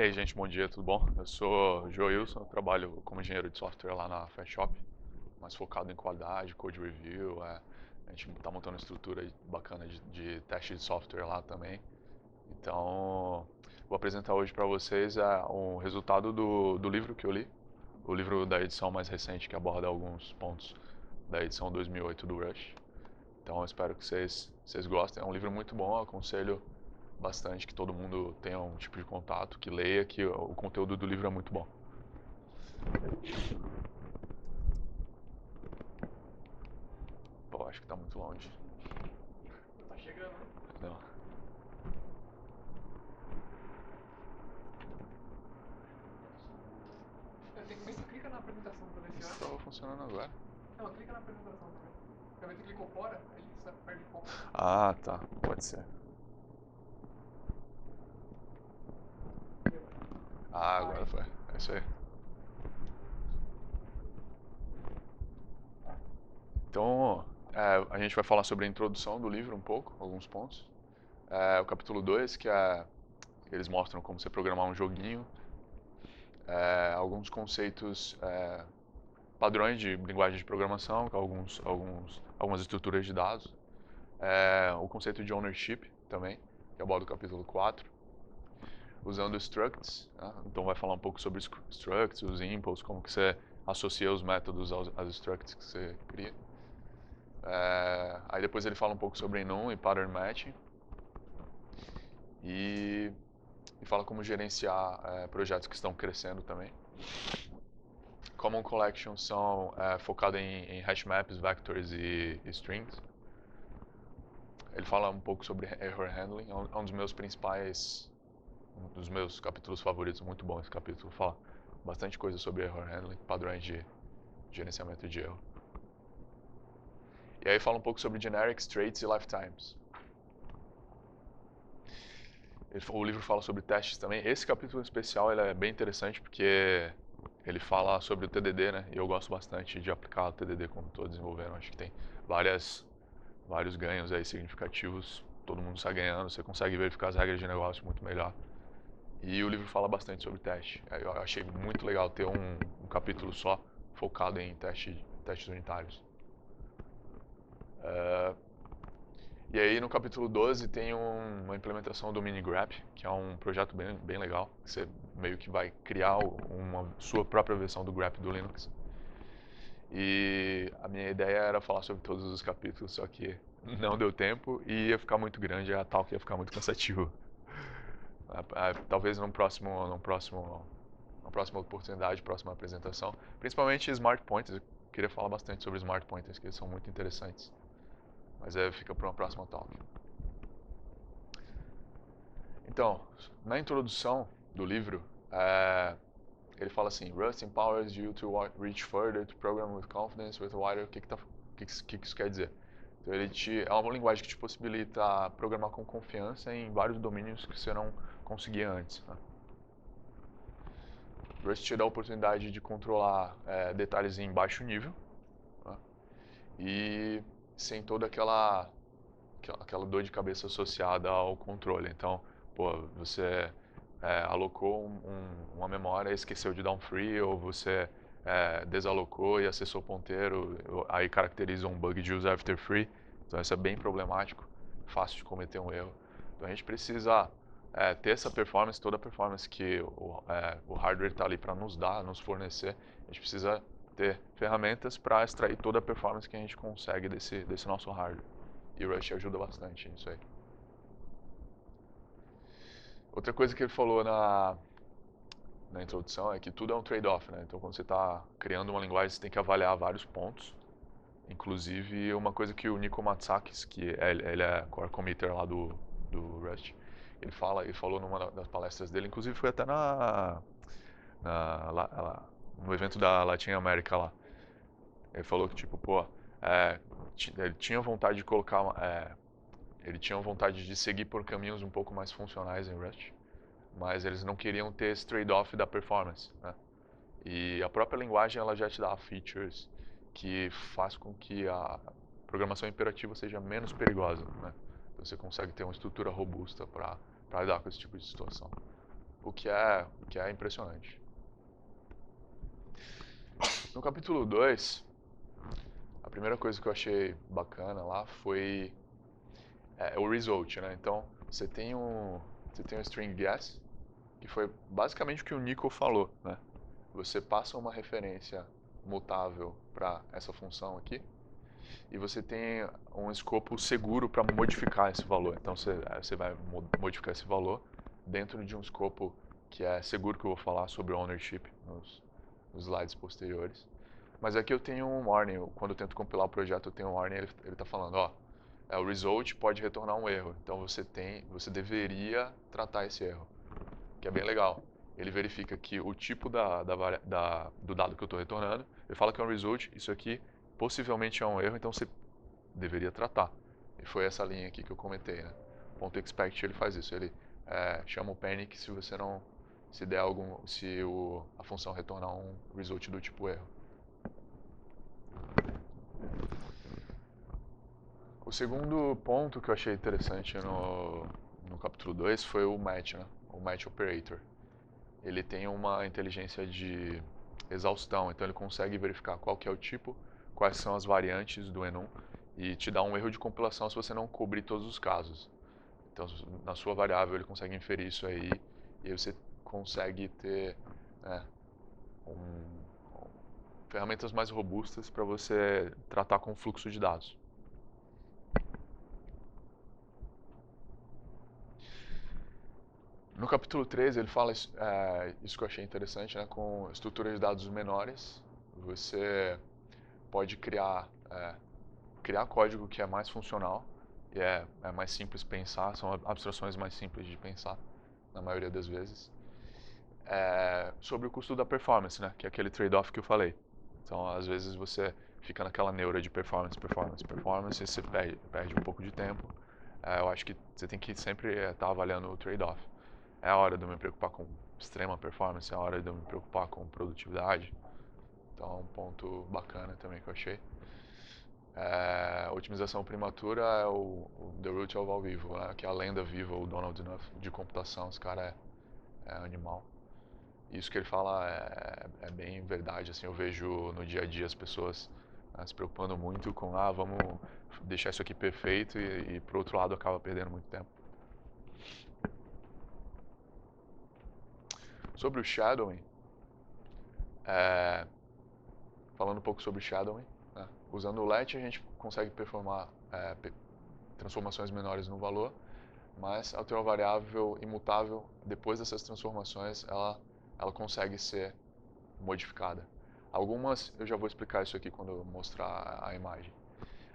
E aí, gente, bom dia, tudo bom? Eu sou Joilson, eu trabalho como engenheiro de software lá na Fastshop, mais focado em qualidade, code review. A gente está montando uma estrutura bacana de teste de software lá também. Então, vou apresentar hoje para vocês um resultado do livro que eu li, o livro da edição mais recente que aborda alguns pontos da edição 2008 do Rush. Então, eu espero que vocês gostem. É um livro muito bom, eu aconselho bastante que todo mundo tenha um tipo de contato, que leia, que o conteúdo do livro é muito bom. Pô, acho que tá muito longe. Tá chegando, né? Não. Tem que ver se clica na apresentação pra ver se acha. Estava funcionando agora. Não, clica na apresentação também. Quer ver se clicou fora, aí você perde foco. Ah, tá. Pode ser. Ah, agora Aí. foi. É isso aí. Então, a gente vai falar sobre a introdução do livro um pouco, alguns pontos. O capítulo 2, que é eles mostram como você programar um joguinho, alguns conceitos, padrões de linguagem de programação, algumas estruturas de dados, o conceito de ownership também, que aborda o capítulo 4, usando structs, né? Então vai falar um pouco sobre structs, os impulsos, como que você associa os métodos às structs que você cria. Aí depois ele fala um pouco sobre enum e pattern matching e, e fala como gerenciar projetos que estão crescendo também. Common collections são focadas em hash maps, vectors e strings. Ele fala um pouco sobre error handling, é um dos meus principais, um dos meus capítulos favoritos, muito bom esse capítulo. Fala bastante coisa sobre error handling, padrões de gerenciamento de erro. E aí fala um pouco sobre generics, traits e lifetimes. O livro fala sobre testes também. Esse capítulo em especial ele é bem interessante porque ele fala sobre o TDD, né? E eu gosto bastante de aplicar o TDD como estou desenvolvendo. Acho que tem vários ganhos aí significativos. Todo mundo está ganhando, você consegue verificar as regras de negócio muito melhor. E o livro fala bastante sobre teste. Eu achei muito legal ter um capítulo só focado em testes unitários. E aí no capítulo 12 tem uma implementação do MiniGraph, que é um projeto bem legal. Você meio que vai criar uma sua própria versão do graph do Linux. E a minha ideia era falar sobre todos os capítulos, só que não deu tempo e ia ficar muito grande, a talk ia ficar muito cansativo. Talvez numa próxima oportunidade, próxima apresentação. Principalmente Smart Pointers, eu queria falar bastante sobre Smart Pointers, que eles são muito interessantes. Mas aí fica para uma próxima talk. Então, na introdução do livro, ele fala assim: Rust empowers you to reach further, to program with confidence, with wider. O que isso quer dizer? Então, é uma linguagem que te possibilita programar com confiança em vários domínios que você não conseguia antes. Né? Rust te dá a oportunidade de controlar detalhes em baixo nível, né? E sem toda aquela dor de cabeça associada ao controle. Então, pô, você alocou uma memória e esqueceu de dar um free, ou você desalocou e acessou o ponteiro, aí caracteriza um bug de use after free. Então, isso é bem problemático, fácil de cometer um erro. Então, a gente precisa ter essa performance, toda a performance que o hardware está ali para nos dar, nos fornecer. A gente precisa ter ferramentas para extrair toda a performance que a gente consegue desse nosso hardware. E o Rush ajuda bastante nisso aí. Outra coisa que ele falou na introdução é que tudo é um trade-off, né? Então, quando você está criando uma linguagem, você tem que avaliar vários pontos. Inclusive, uma coisa que o Nico Matsakis, que ele é core committer lá do Rust, ele falou numa das palestras dele, inclusive foi até no evento da Latin America lá. Ele falou que, tipo, pô, ele tinha vontade de colocar ele tinha vontade de seguir por caminhos um pouco mais funcionais em Rust, mas eles não queriam ter esse trade-off da performance, né? E a própria linguagem ela já te dá features que faz com que a programação imperativa seja menos perigosa, né? Você consegue ter uma estrutura robusta para lidar com esse tipo de situação. o que é impressionante. No capítulo 2, a primeira coisa que eu achei bacana lá foi o result, né? Então, você tem um string guess, que foi basicamente o que o Nico falou, né? Você passa uma referência mutável para essa função aqui, e você tem um escopo seguro para modificar esse valor. Então você vai modificar esse valor dentro de um escopo que é seguro, que eu vou falar sobre ownership nos slides posteriores. Mas aqui eu tenho um warning, quando eu tento compilar o projeto eu tenho um warning, ele está falando, ó, o result pode retornar um erro, então você deveria tratar esse erro, que é bem legal. Ele verifica que o tipo do dado que eu estou retornando, ele fala que é um result, isso aqui possivelmente é um erro, então você deveria tratar. E foi essa linha aqui que eu comentei, né? .expect ele faz isso, ele chama o panic se você não, se der algum, se a função retornar um result do tipo erro. O segundo ponto que eu achei interessante no capítulo 2 foi o match, né? O match operator. Ele tem uma inteligência de exaustão, então ele consegue verificar qual que é o tipo, quais são as variantes do enum e te dá um erro de compilação se você não cobrir todos os casos. Então, na sua variável ele consegue inferir isso aí e aí você consegue ter um, ferramentas mais robustas para você tratar com o fluxo de dados. No capítulo 13 ele fala isso que eu achei interessante, né? Com estruturas de dados menores, você pode criar código que é mais funcional e é mais simples pensar, são abstrações mais simples de pensar, na maioria das vezes. Sobre o custo da performance, né? Que é aquele trade-off que eu falei. Então, às vezes você fica naquela neura de performance, e você perde um pouco de tempo. Eu acho que você tem que sempre estar avaliando o trade-off. É a hora de eu me preocupar com extrema performance, é a hora de eu me preocupar com produtividade. Então, é um ponto bacana também que eu achei. Otimização prematura é o The Root of All Evil, né? Que é a lenda viva, o Donald Knuth de computação. Esse cara é animal. Isso que ele fala é bem verdade. Assim, eu vejo no dia a dia as pessoas se preocupando muito com vamos deixar isso aqui perfeito e por outro lado acaba perdendo muito tempo. Sobre o shadowing, falando um pouco sobre shadowing, né? Usando o let a gente consegue performar transformações menores no valor, mas ao ter uma variável imutável, depois dessas transformações, ela consegue ser modificada. Algumas, eu já vou explicar isso aqui quando eu mostrar a imagem.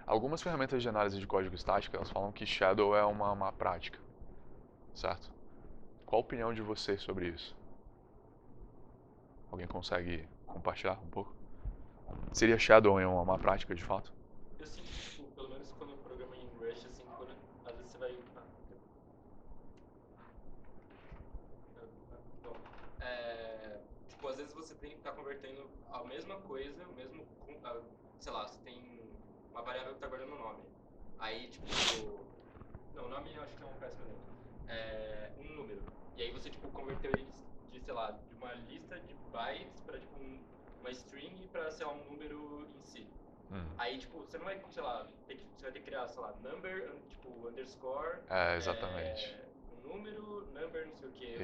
Algumas ferramentas de análise de código estático, elas falam que Shadow é uma má prática, certo? Qual a opinião de vocês sobre isso? Alguém consegue compartilhar um pouco? Seria Shadow uma má prática, de fato? Eu sinto que, tipo, pelo menos quando eu programo em Rush, assim, às vezes você vai... Então, tipo, às vezes você tem que estar convertendo a mesma coisa, sei lá, você tem uma variável que está guardando um nome. Aí, tipo, não, o nome eu acho que é um péssimo exemplo. Um número. E aí você, tipo, converteu ele sei lá, de uma lista de bytes para, tipo, uma string para, sei lá, um número em si. Aí, tipo, você não vai, sei lá, você vai ter que criar, sei lá, number, tipo, underscore. Exatamente. Um número, number, não sei o que.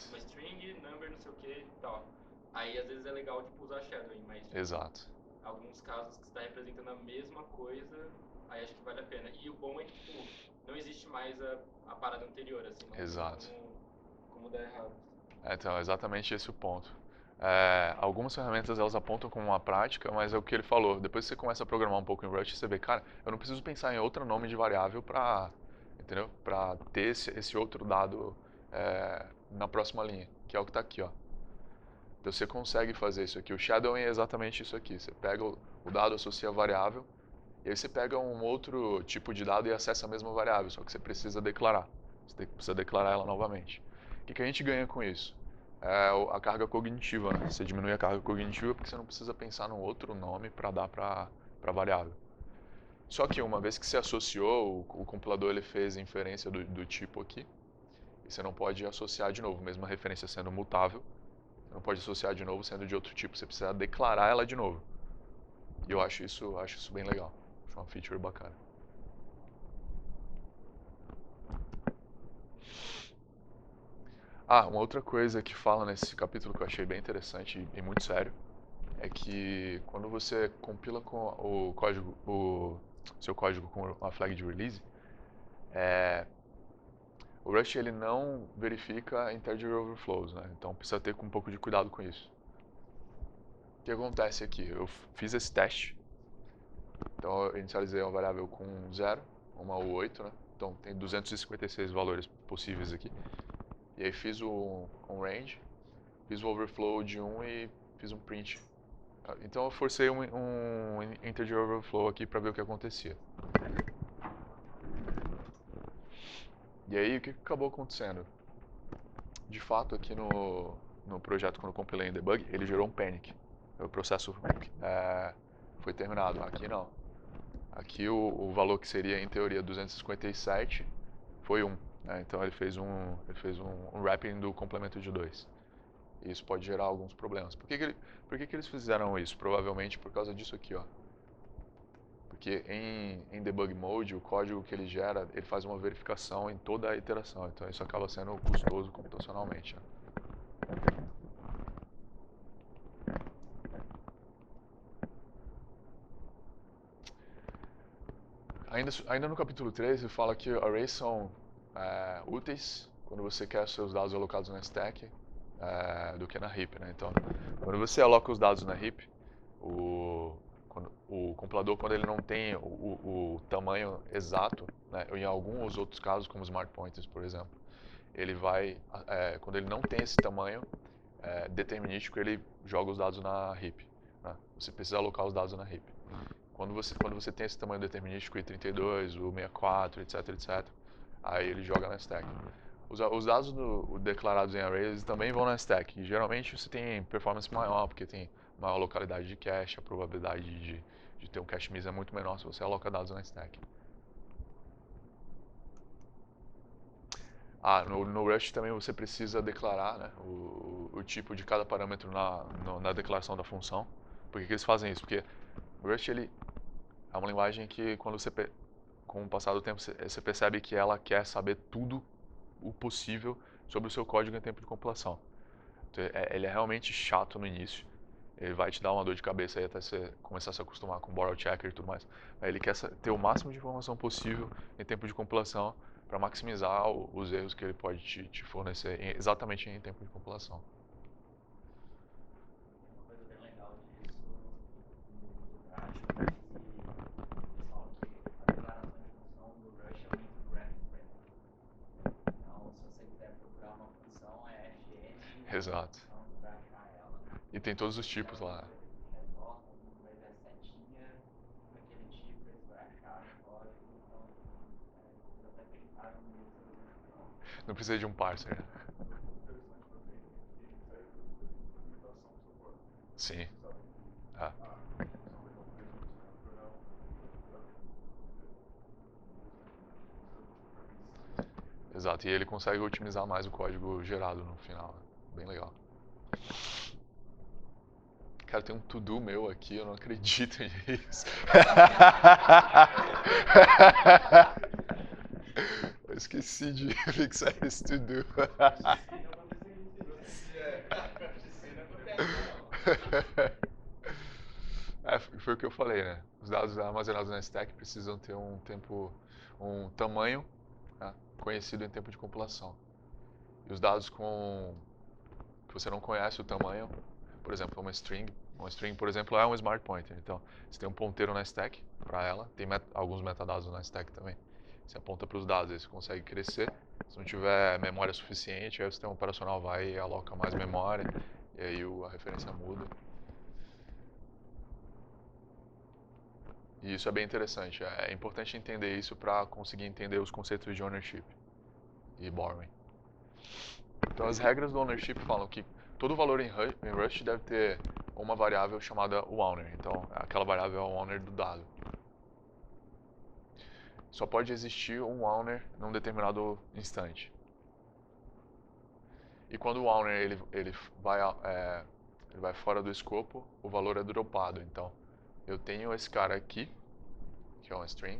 Uma string, number, não sei o que e tal. Aí, às vezes, é legal, tipo, usar shadowing, mas, tipo, Exato. alguns casos que você está representando a mesma coisa, aí acho que vale a pena. E o bom é que, tipo, não existe mais a parada anterior, assim, não Exato. tem como dar errado. Então, é exatamente esse o ponto. Algumas ferramentas elas apontam como uma prática, mas é o que ele falou. Depois que você começa a programar um pouco em Rush, você vê, cara, eu não preciso pensar em outro nome de variável para, entendeu? Para ter esse outro dado na próxima linha, que é o que está aqui, ó. Então você consegue fazer isso aqui. O shadowing é exatamente isso aqui. Você pega o dado, associa a variável, e aí você pega um outro tipo de dado e acessa a mesma variável, só que você precisa declarar. Você precisa declarar ela novamente. O que a gente ganha com isso? A carga cognitiva, né? Você diminui a carga cognitiva porque você não precisa pensar num outro nome para dar para a variável. Só que uma vez que você associou, o compilador ele fez a inferência do tipo aqui, E você não pode associar de novo, mesmo a referência sendo mutável, você não pode associar de novo sendo de outro tipo, você precisa declarar ela de novo. E eu acho isso bem legal, acho uma feature bacana. Uma outra coisa que fala nesse capítulo que eu achei bem interessante e muito sério, é que quando você compila com o código, seu código com a flag de release, o Rust ele não verifica integer overflows, né? Então precisa ter um pouco de cuidado com isso. O que acontece aqui? Eu fiz esse teste, então eu inicializei uma variável com 0, uma ou 8, né? Então tem 256 valores possíveis aqui. E aí fiz um range, fiz o overflow de 1 e fiz um print. Então eu forcei um integer overflow aqui para ver o que acontecia. E aí o que acabou acontecendo? De fato aqui no projeto, quando eu compilei em debug, ele gerou um panic. O processo foi terminado. Aqui não. Aqui o valor que seria em teoria 257 foi 1. Né? Então ele fez um wrapping do complemento de 2. E isso pode gerar alguns problemas. Por que eles fizeram isso? Provavelmente por causa disso aqui, ó. Porque em debug mode, o código que ele gera, ele faz uma verificação em toda a iteração. Então isso acaba sendo custoso computacionalmente. Né? Ainda no capítulo 3, ele fala que arrays são úteis quando você quer seus dados alocados na stack do que na heap. Né? Então, quando você aloca os dados na heap, o compilador, quando ele não tem o tamanho exato, né, ou em alguns outros casos, como smart pointers, por exemplo, ele vai, quando ele não tem esse tamanho determinístico, ele joga os dados na heap. Né? Você precisa alocar os dados na heap. Quando você tem esse tamanho determinístico, o i32, o 64, etc, etc, aí ele joga na stack. Os dados declarados em arrays também vão na stack. E geralmente você tem performance maior, porque tem maior localidade de cache, a probabilidade de ter um cache miss é muito menor se você aloca dados na stack. No Rust também você precisa declarar, né, o tipo de cada parâmetro na declaração da função. Por que eles fazem isso? Porque o Rust ele é uma linguagem que com o passar do tempo você percebe que ela quer saber tudo o possível sobre o seu código em tempo de compilação. Então, ele é realmente chato no início. Ele vai te dar uma dor de cabeça aí até você começar a se acostumar com borrow checker e tudo mais. Ele quer ter o máximo de informação possível em tempo de compilação para maximizar os erros que ele pode te fornecer exatamente em tempo de compilação. Uma coisa bem legal disso no prático é que eles falam que a declaração de função do Rush é muito graphic friendly. Então, se você quiser procurar uma função, é fn. Exato. Então, você vai achar ela. E tem todos os tipos lá. Vai ver a setinha daquele tipo, eles vão achar no código. Então, eles até pensaram nisso. Não precisa de um parser. Sim. Exato, e ele consegue otimizar mais o código gerado no final. Bem legal. Cara, tem um to-do meu aqui, eu não acredito nisso. Eu esqueci de fixar esse to-do. Foi o que eu falei, né? Os dados armazenados na stack precisam ter um tamanho, né, conhecido em tempo de compilação. E os dados que você não conhece o tamanho, por exemplo, uma string, por exemplo, é um smart pointer. Então, você tem um ponteiro na stack para ela, tem alguns metadados na stack também. Você aponta para os dados, aí você consegue crescer. Se não tiver memória suficiente, aí o sistema operacional vai e aloca mais memória, e aí a referência muda. E isso é bem interessante. É importante entender isso para conseguir entender os conceitos de ownership e borrowing. Então, as regras do ownership falam que todo valor em Rust deve ter uma variável chamada owner. Então, aquela variável é o owner do dado. Só pode existir um owner num determinado instante. E quando o Owner ele vai fora do escopo, o valor é dropado. Então, eu tenho esse cara aqui, que é uma string,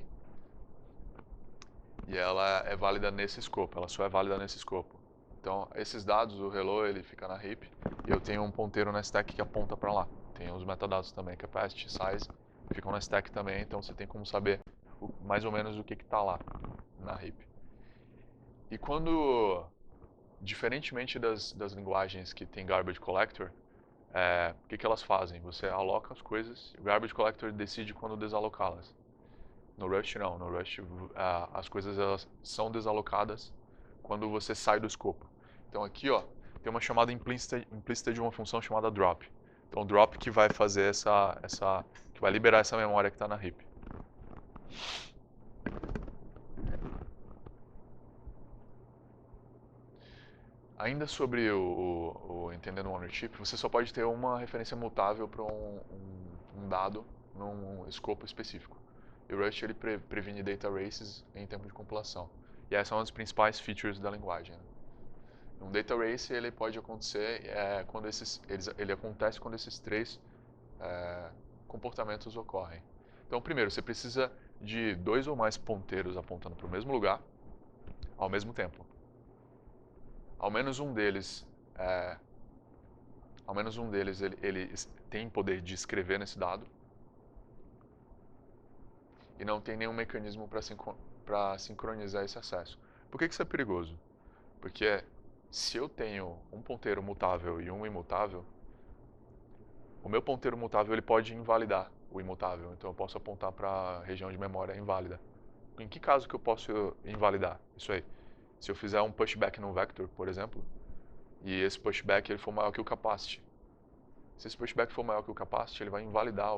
e ela é válida nesse escopo, ela só é válida nesse escopo. Então, esses dados, o hello, ele fica na heap, e eu tenho um ponteiro na stack que aponta para lá. Tem os metadados também, capacity, size, ficam na stack também, então você tem como saber mais ou menos o que está lá na heap. E quando, diferentemente das linguagens que tem garbage collector, o que elas fazem? Você aloca as coisas e o garbage collector decide quando desalocá-las. No Rust não, no Rust as coisas elas são desalocadas quando você sai do escopo. Então aqui ó, tem uma chamada implícita de uma função chamada drop. Então drop que vai fazer que vai liberar essa memória que está na heap. Ainda sobre o entendendo o ownership, você só pode ter uma referência mutável para um dado num escopo específico. E o Rust ele previne data races em tempo de compilação. E essa é uma das principais features da linguagem. Né? Um data race ele pode acontecer quando ele acontece quando esses três comportamentos ocorrem. Então, primeiro, você precisa de 2 ou mais ponteiros apontando para o mesmo lugar ao mesmo tempo. Ao menos um deles ele tem poder de escrever nesse dado e não tem nenhum mecanismo para sincronizar esse acesso. Por que isso é perigoso? Porque se eu tenho um ponteiro mutável e um imutável, o meu ponteiro mutável ele pode invalidar o imutável, então eu posso apontar para a região de memória inválida. Em que caso que eu posso invalidar isso aí? Se eu fizer um pushback no vector, por exemplo, e esse pushback ele for maior que o capacity. Se esse pushback for maior que o capacity, ele vai invalidar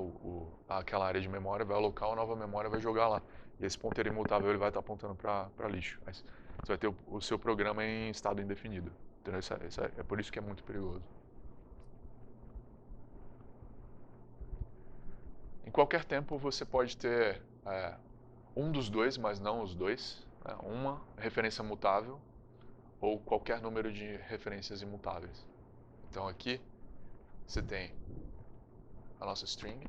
aquela área de memória, vai alocar uma nova memória, vai jogar lá. E esse ponteiro imutável ele vai estar apontando para lixo. Mas você vai ter o seu programa em estado indefinido. Entendeu? É por isso que é muito perigoso. Em qualquer tempo você pode ter um dos dois, mas não os dois. Né? Uma referência mutável ou qualquer número de referências imutáveis. Então aqui você tem a nossa string.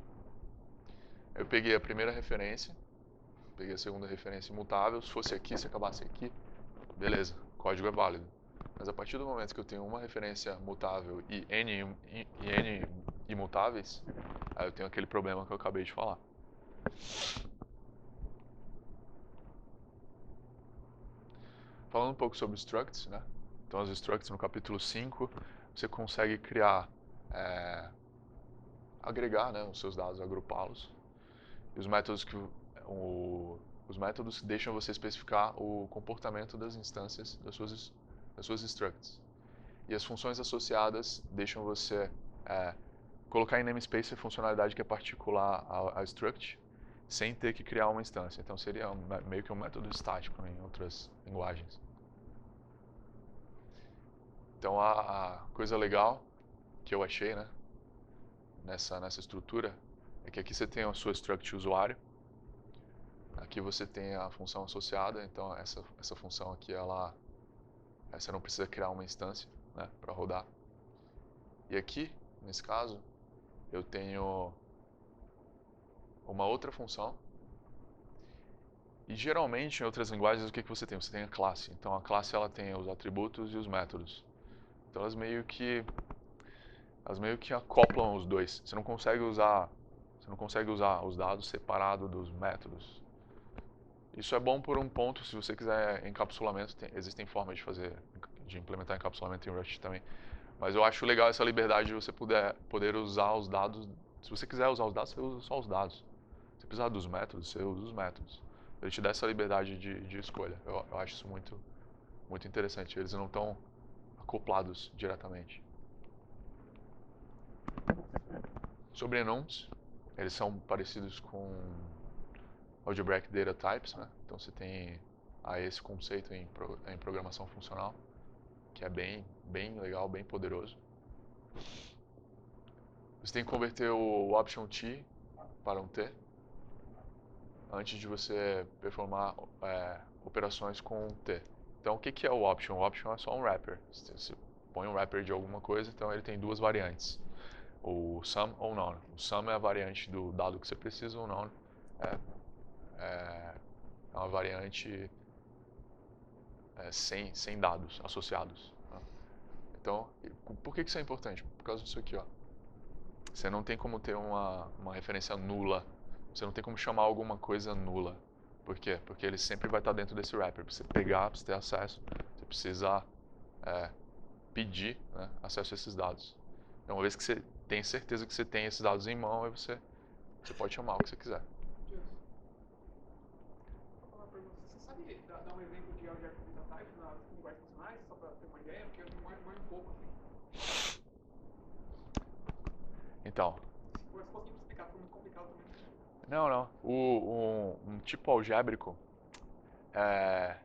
Eu peguei a primeira referência, peguei a segunda referência imutável. Se fosse aqui, se acabasse aqui, beleza, o código é válido. Mas a partir do momento que eu tenho uma referência mutável e n imutáveis, aí eu tenho aquele problema que eu acabei de falar. Falando um pouco sobre structs, né? Então as structs no capítulo 5, você consegue criar, agregar, né, os seus dados, agrupá-los. E os métodos deixam você especificar o comportamento das instâncias das suas structs. E as funções associadas deixam você colocar em namespace a funcionalidade que é particular a struct, sem ter que criar uma instância. Então seria meio que um método estático em outras linguagens. Então a coisa legal que eu achei, né, nessa estrutura é que aqui você tem a sua struct usuário, aqui você tem a função associada, então essa função aqui você não precisa criar uma instância, né, para rodar. E aqui, nesse caso, eu tenho uma outra função. E geralmente em outras linguagens o que você tem? Você tem a classe. Então a classe ela tem os atributos e os métodos. Então elas meio que acoplam os dois. Você não consegue usar os dados separados dos métodos. Isso é bom por um ponto, se você quiser encapsulamento, existem formas de implementar encapsulamento em Rust também. Mas eu acho legal essa liberdade de você poder usar os dados. Se você quiser usar os dados, você usa só os dados. Se precisar dos métodos, você usa os métodos. Ele te dá essa liberdade de escolha. Eu acho isso muito, muito interessante. Eles não estão acoplados diretamente. Sobre enums, eles são parecidos com algebraic data types, né? Então você tem esse conceito em programação funcional, que é bem legal, bem poderoso. Você tem que converter o option T para um T antes de você performar operações com T. Então o que é o option? O option é só um wrapper. põe um wrapper de alguma coisa, então ele tem duas variantes, o sum ou none. O sum é a variante do dado que você precisa, ou none é uma variante sem dados associados. Tá? Então, por que isso é importante? Por causa disso aqui, ó. Você não tem como ter uma referência nula. Você não tem como chamar alguma coisa nula. Por quê? Porque ele sempre vai estar dentro desse wrapper. Para você pegar, para você ter acesso, você precisa pedir, né, acesso a esses dados. Então, uma vez que você tem certeza que você tem esses dados em mão, aí você pode chamar o que você quiser. Vou falar uma pergunta. Você sabe dar um exemplo de Algebra Type nas linguagens funcionais, só para ter uma ideia? Porque eu manjo um pouco assim. Então, Se fosse me explicar, foi muito complicado também. não. Um tipo algébrico é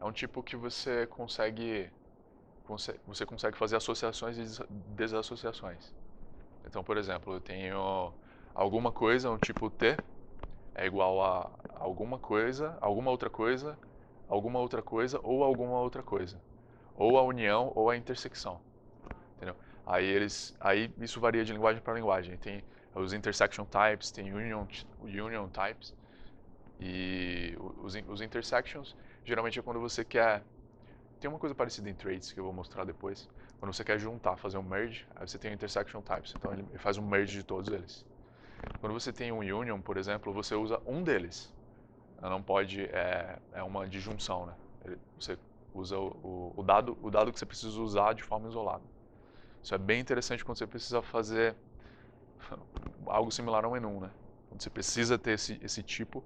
um tipo que você consegue fazer associações e desassociações. Então, por exemplo, eu tenho alguma coisa, um tipo T, é igual a alguma coisa, alguma outra coisa, alguma outra coisa ou alguma outra coisa. Ou a união ou a intersecção. Entendeu? Aí isso varia de linguagem para linguagem. Tem os intersection types, tem union types. E os intersections, geralmente é quando você quer... Tem uma coisa parecida em traits que eu vou mostrar depois. Quando você quer juntar, fazer um merge, aí você tem o intersection types. Então ele faz um merge de todos eles. Quando você tem um union, por exemplo, você usa um deles. Não pode... É uma disjunção, né? Você usa o dado que você precisa usar de forma isolada. Isso é bem interessante quando você precisa fazer algo similar a um enum, né? Quando você precisa ter esse tipo,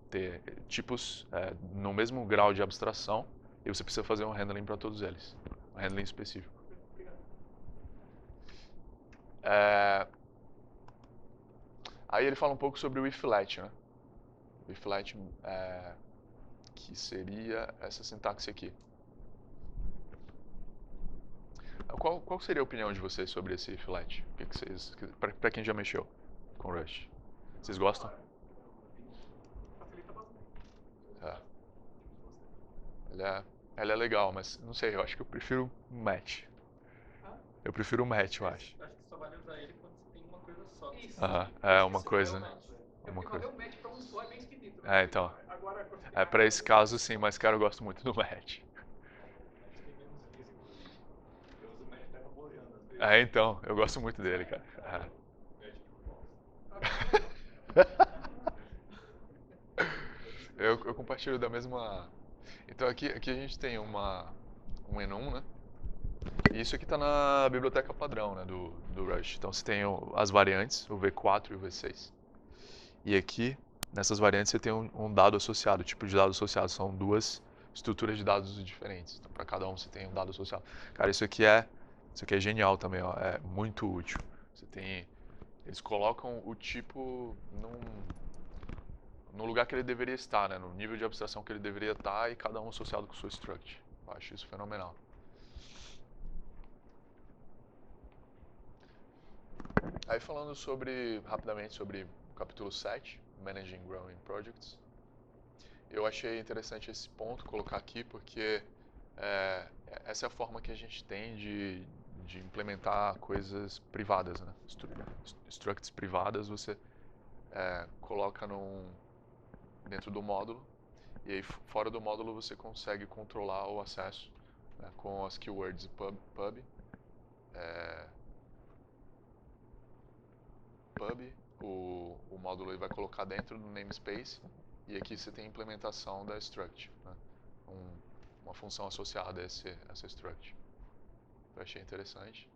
ter tipos no mesmo grau de abstração, e você precisa fazer um handling para todos eles, um handling específico. Aí ele fala um pouco sobre o if-let, né? O if-let, que seria essa sintaxe aqui. Qual seria a opinião de vocês sobre esse if-let? Para quem já mexeu com Rush? Vocês gostam? Facilita bastante. Ela é legal, mas não sei, eu acho que eu prefiro o match. Eu prefiro o match, eu acho. Acho que só vale usar ele quando você tem uma coisa só. Isso. Uma coisa. Porque fazer um match para um só é bem esquisito. É, então. Agora, quando você tem Para esse caso, sim, mas cara, eu gosto muito do match. Tem menos físico, inclusive. Eu uso o Match até pra bojando, às vezes. Então, eu gosto muito dele, cara. Match por Eu compartilho da mesma... Então aqui a gente tem um enum, né? E isso aqui está na biblioteca padrão, né, do Rush. Então você tem as variantes, o V4 e o V6. E aqui, nessas variantes, você tem um dado associado, tipo de dado associado. São duas estruturas de dados diferentes. Então, para cada um você tem um dado associado. Cara, isso aqui é genial também, ó. É muito útil. Eles colocam o tipo no lugar que ele deveria estar, né? No nível de abstração que ele deveria estar e cada um associado com o seu struct. Eu acho isso fenomenal. Aí falando rapidamente sobre o capítulo 7, Managing Growing Projects, eu achei interessante esse ponto colocar aqui porque essa é a forma que a gente tem de implementar coisas privadas, né? Structs privadas você coloca dentro do módulo e aí fora do módulo você consegue controlar o acesso, né, com as keywords pub, o módulo ele vai colocar dentro do namespace e aqui você tem a implementação da struct, né? Uma função associada a essa struct. Eu achei interessante.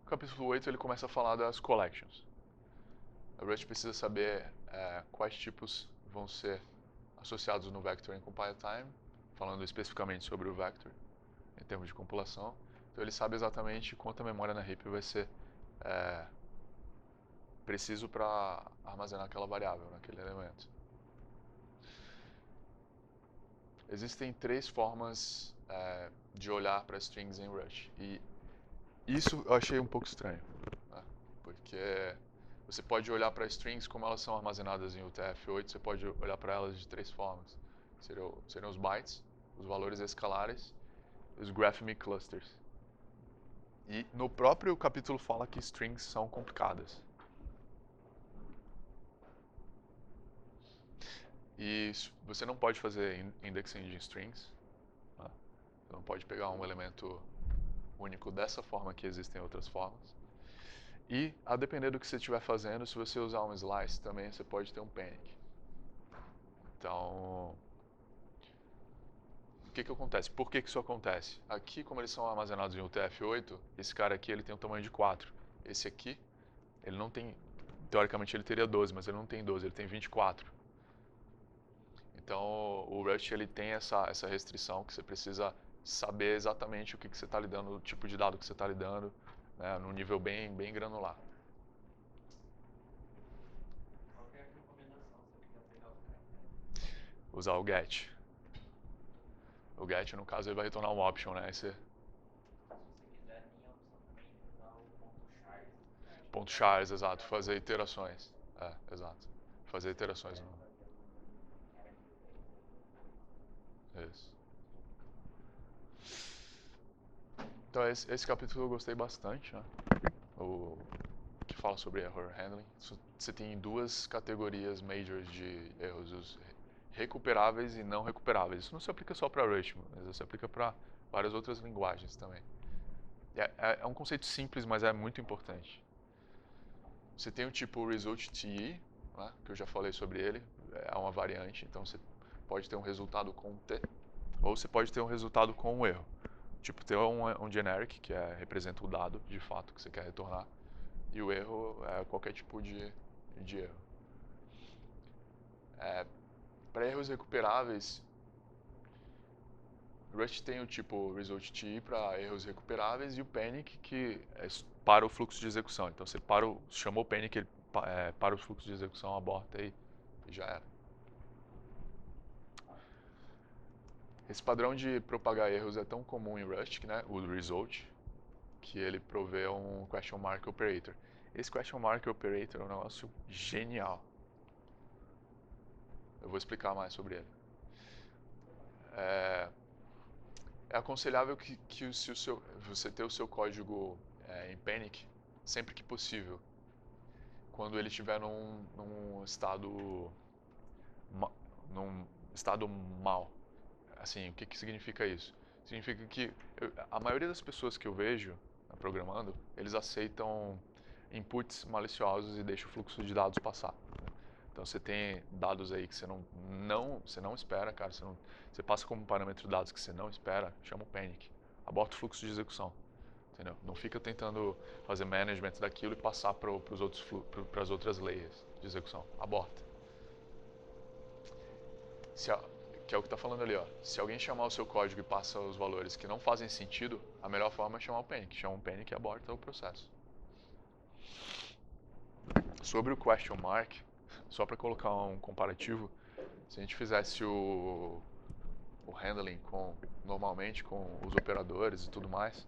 O capítulo 8 ele começa a falar das collections. A Rush precisa saber quais tipos vão ser associados no vector em compile time, falando especificamente sobre o vector em termos de compilação. Então ele sabe exatamente quanta memória na heap vai ser preciso para armazenar aquela variável, naquele elemento. Existem 3 formas de olhar para strings em Rush. E isso eu achei um pouco estranho, né? Porque Você pode olhar para strings como elas são armazenadas em UTF-8, você pode olhar para elas de 3 formas. Seriam os bytes, os valores escalares e os GraphMe clusters. E no próprio capítulo fala que strings são complicadas. E você não pode fazer indexing de strings. Tá? Você não pode pegar um elemento único dessa forma que existem outras formas. E, a depender do que você estiver fazendo, se você usar um slice também, você pode ter um panic. Então, o que acontece? Por que isso acontece? Aqui, como eles são armazenados em UTF-8, esse cara aqui ele tem um tamanho de 4. Esse aqui, ele não tem, teoricamente ele teria 12, mas ele não tem 12, ele tem 24. Então, o Rust ele tem essa restrição que você precisa saber exatamente o que você está lidando, o tipo de dado que você está lidando, né, num nível bem granular. Qual que é a recomendação se eu quiser pegar os caracteres? Usar o get. O get, no caso, ele vai retornar um option, né? Se você quiser, minha opção também é usar o ponto chars. Ponto chars, exato. Fazer iterações. Exato. Fazer iterações. Isso. Então, esse capítulo eu gostei bastante, né? O que fala sobre error handling. Você tem duas categorias majors de erros, os recuperáveis e não recuperáveis. Isso não se aplica só para Rust, mas se aplica para várias outras linguagens também. É um conceito simples, mas é muito importante. Você tem o tipo result.te, né, que eu já falei sobre ele, é uma variante, então você pode ter um resultado com um T, ou você pode ter um resultado com um erro. Tipo, ter um generic, que representa o dado, de fato, que você quer retornar, e o erro é qualquer tipo de erro. Para erros recuperáveis, Rust tem o tipo result.te para erros recuperáveis e o panic, que é para o fluxo de execução. Então, você chamou o panic, ele para o fluxo de execução, aborta e já era. Esse padrão de propagar erros é tão comum em Rust, né, o result, que ele provê um question mark operator. Esse question mark operator é um negócio genial. Eu vou explicar mais sobre ele. É aconselhável que você ter o seu código em panic sempre que possível, quando ele estiver num estado mal. Assim, o que significa isso? Significa que a maioria das pessoas que eu vejo programando, eles aceitam inputs maliciosos e deixam o fluxo de dados passar. Então você tem dados aí que você não espera, cara. Você passa como parâmetro dados que você não espera, chama o panic. Aborta o fluxo de execução. Entendeu? Não fica tentando fazer management daquilo e passar para as outras layers de execução. Aborta. Que é o que está falando ali, ó. Se alguém chamar o seu código e passa os valores que não fazem sentido, a melhor forma é chamar o panic. Chama o panic e aborta o processo. Sobre o question mark, só para colocar um comparativo, se a gente fizesse o handling normalmente com os operadores e tudo mais,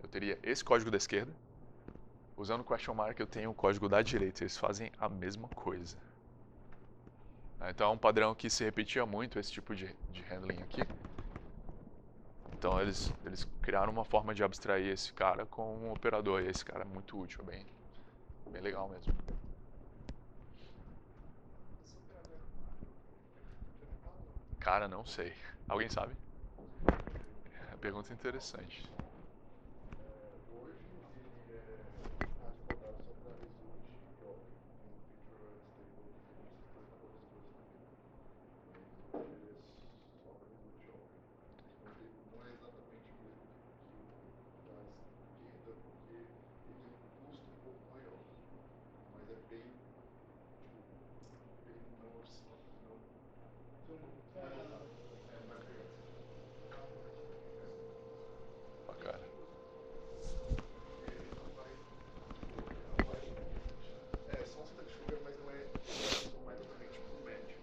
eu teria esse código da esquerda. Usando o question mark, eu tenho o código da direita. Eles fazem a mesma coisa. Então é um padrão que se repetia muito, esse tipo de handling aqui. Então eles criaram uma forma de abstrair esse cara com um operador. E esse cara é muito útil, bem legal mesmo. Cara, não sei. Alguém sabe? Pergunta interessante. Bacana. Só um syntax sugar, mas não é exatamente pro match,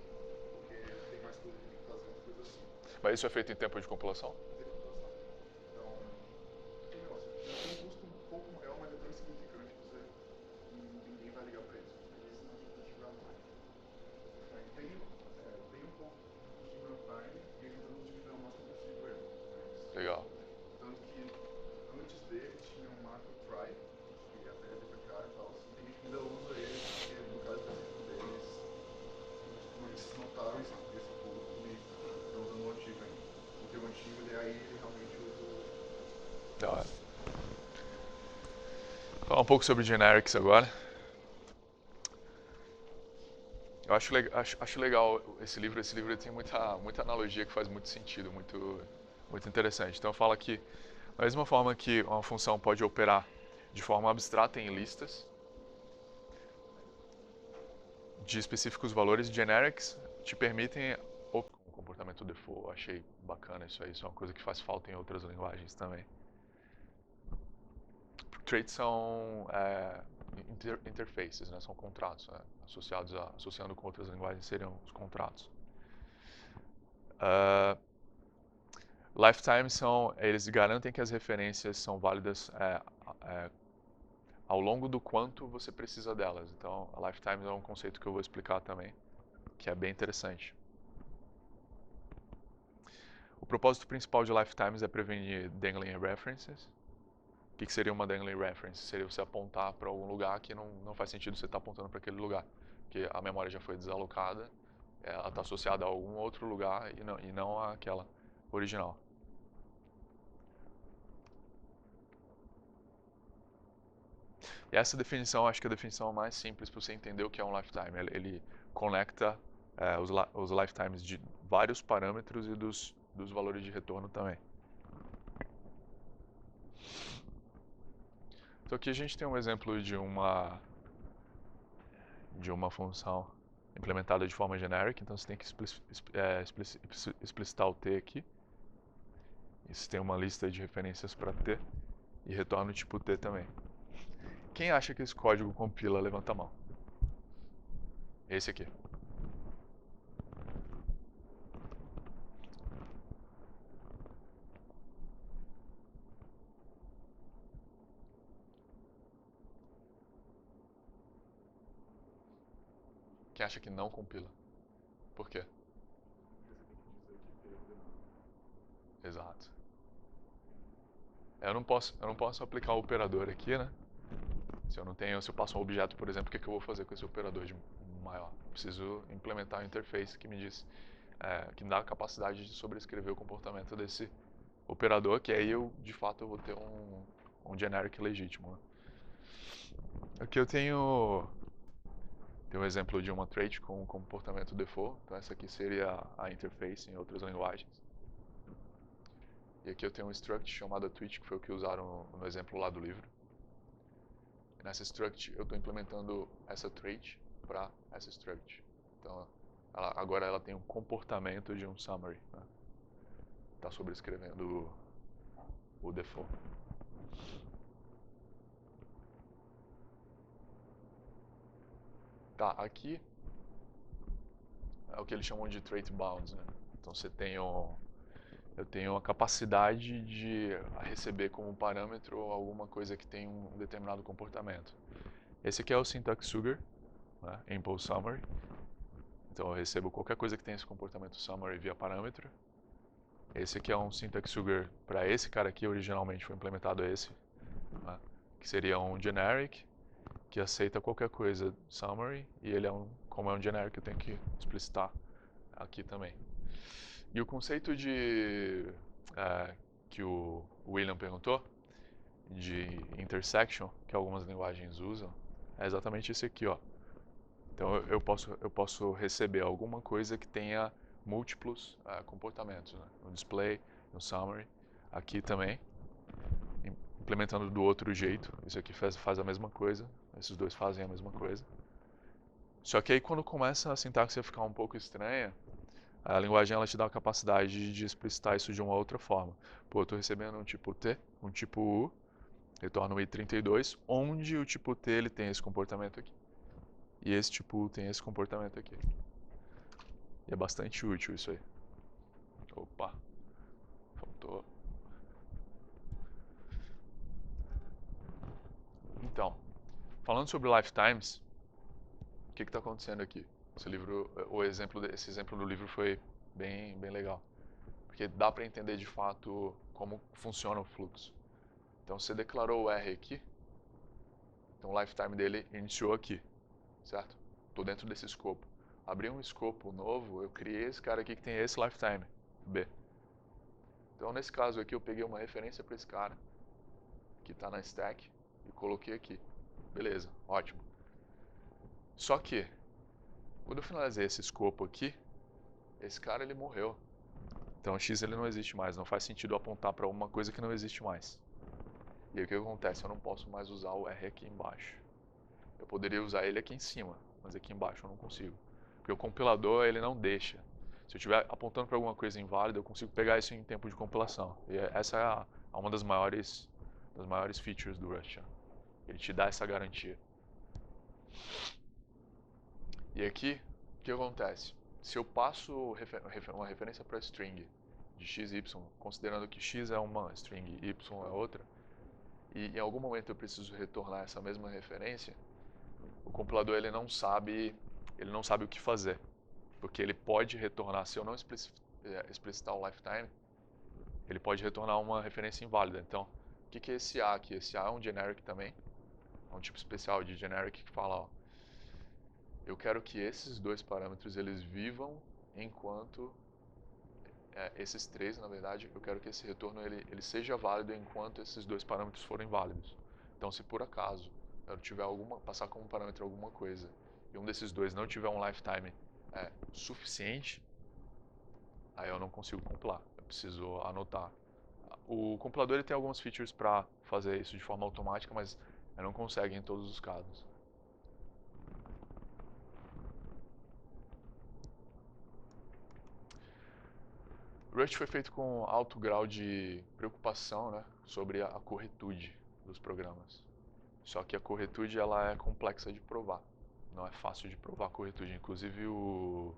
porque tem mais coisa que tem que fazer, umas coisas assim. Mas isso é feito em tempo de compilação? Então, aquele negócio, tem um custo um pouco maior, mas é tão insignificante que ninguém vai ligar pra Legal. Tanto que antes dele tinha um macro try, que até é deprecário e tal. Tem gente que ainda usa ele, porque no caso específico deles, eles notaram esse pulo e estão usando o antigo ainda. Porque o antigo, ele realmente usa o... Da hora. Falar um pouco sobre generics agora. Eu acho legal esse livro. Esse livro tem muita analogia que faz muito sentido, muito interessante. Então fala que, da mesma forma que uma função pode operar de forma abstrata em listas de específicos valores, generics te permitem o comportamento default. Eu achei bacana isso aí. Isso é uma coisa que faz falta em outras linguagens também. Traits são interfaces, né? São contratos, né? Associando com outras linguagens seriam os contratos. Lifetime eles garantem que as referências são válidas ao longo do quanto você precisa delas. Então, a lifetime é um conceito que eu vou explicar também, que é bem interessante. O propósito principal de lifetimes é prevenir dangling references. O que seria uma dangling reference? Seria você apontar para algum lugar que não faz sentido você estar apontando para aquele lugar, porque a memória já foi desalocada, ela está associada a algum outro lugar e não àquela original. E essa definição, acho que é a definição mais simples para você entender o que é um lifetime. Ele conecta os lifetimes de vários parâmetros e dos valores de retorno também. Então aqui a gente tem um exemplo de uma função implementada de forma genérica, então você tem que explicitar o T aqui. E você tem uma lista de referências para T e retorna o tipo T também. Quem acha que esse código compila, levanta a mão. Esse aqui. Quem acha que não compila? Por quê? Exato. Eu não posso aplicar o operador aqui, né? Se eu passo um objeto, por exemplo, o que eu vou fazer com esse operador de maior? Preciso implementar a interface que me diz, que me dá a capacidade de sobrescrever o comportamento desse operador, que aí de fato eu vou ter um generic legítimo. Né? Aqui eu tenho um exemplo de uma trait com um comportamento default. Então essa aqui seria a interface em outras linguagens. E aqui eu tenho um struct chamado tweet, que foi o que usaram no exemplo lá do livro. E nessa struct eu estou implementando essa trait para essa struct. Então agora ela tem um comportamento de um summary. Né? Está sobrescrevendo o default. Tá, aqui é o que eles chamam de trait bounds. Né? Então eu tenho a capacidade de receber como parâmetro alguma coisa que tem um determinado comportamento. Esse aqui é o syntax sugar, né? Impulse summary. Então eu recebo qualquer coisa que tenha esse comportamento summary via parâmetro. Esse aqui é um syntax sugar para esse cara aqui, originalmente foi implementado esse, né? Que seria um generic, que aceita qualquer coisa summary, e ele como é um generic, eu tenho que explicitar aqui também. E o conceito que o William perguntou, de intersection, que algumas linguagens usam, é exatamente esse aqui, ó. Então eu posso receber alguma coisa que tenha múltiplos comportamentos, né? No display, no summary, aqui também, implementando do outro jeito. Isso aqui faz a mesma coisa, esses dois fazem a mesma coisa. Só que aí quando começa a sintaxe a ficar um pouco estranha, a linguagem ela te dá a capacidade de explicitar isso de uma outra forma. Pô, eu estou recebendo um tipo T, um tipo U, retorna um i32, onde o tipo T ele tem esse comportamento aqui. E esse tipo U tem esse comportamento aqui. E é bastante útil isso aí. Opa, faltou. Então, falando sobre lifetimes, o que está acontecendo aqui? Esse exemplo do livro foi bem legal. porque dá para entender de fato como funciona o fluxo. Então você declarou o R aqui, então o lifetime dele iniciou aqui, certo? Estou dentro desse escopo. Abri um escopo novo, eu criei esse cara aqui que tem esse lifetime, B. Então nesse caso aqui eu peguei uma referência para esse cara, que está na stack, e coloquei aqui. Beleza, ótimo. Só que, quando eu finalizei esse escopo aqui, esse cara ele morreu. Então o X ele não existe mais, não faz sentido apontar para uma coisa que não existe mais. E aí o que acontece? Eu não posso mais usar o R aqui embaixo. Eu poderia usar ele aqui em cima, mas aqui embaixo eu não consigo. Porque o compilador ele não deixa. Se eu estiver apontando para alguma coisa inválida, eu consigo pegar isso em tempo de compilação. E essa é uma das maiores features do Rust. Ele te dá essa garantia. E aqui, o que acontece? Se eu passo uma referência para string de x e y, considerando que x é uma string e y é outra, e em algum momento eu preciso retornar essa mesma referência, o compilador ele não sabe o que fazer, porque ele pode retornar, se eu não explicitar o lifetime, ele pode retornar uma referência inválida. Então, o que é esse A aqui? Esse A é um generic também, é um tipo especial de generic que fala, ó, eu quero que esses dois parâmetros eles vivam enquanto esses três, na verdade, eu quero que esse retorno ele seja válido enquanto esses dois parâmetros forem válidos. Então, se por acaso eu tiver passar como parâmetro alguma coisa e um desses dois não tiver um lifetime suficiente, aí eu não consigo compilar. Eu preciso anotar. O compilador ele tem algumas features para fazer isso de forma automática, mas ele não consegue em todos os casos. Rust foi feito com alto grau de preocupação, né, sobre a corretude dos programas. Só que a corretude ela é complexa de provar. Não é fácil de provar a corretude. Inclusive o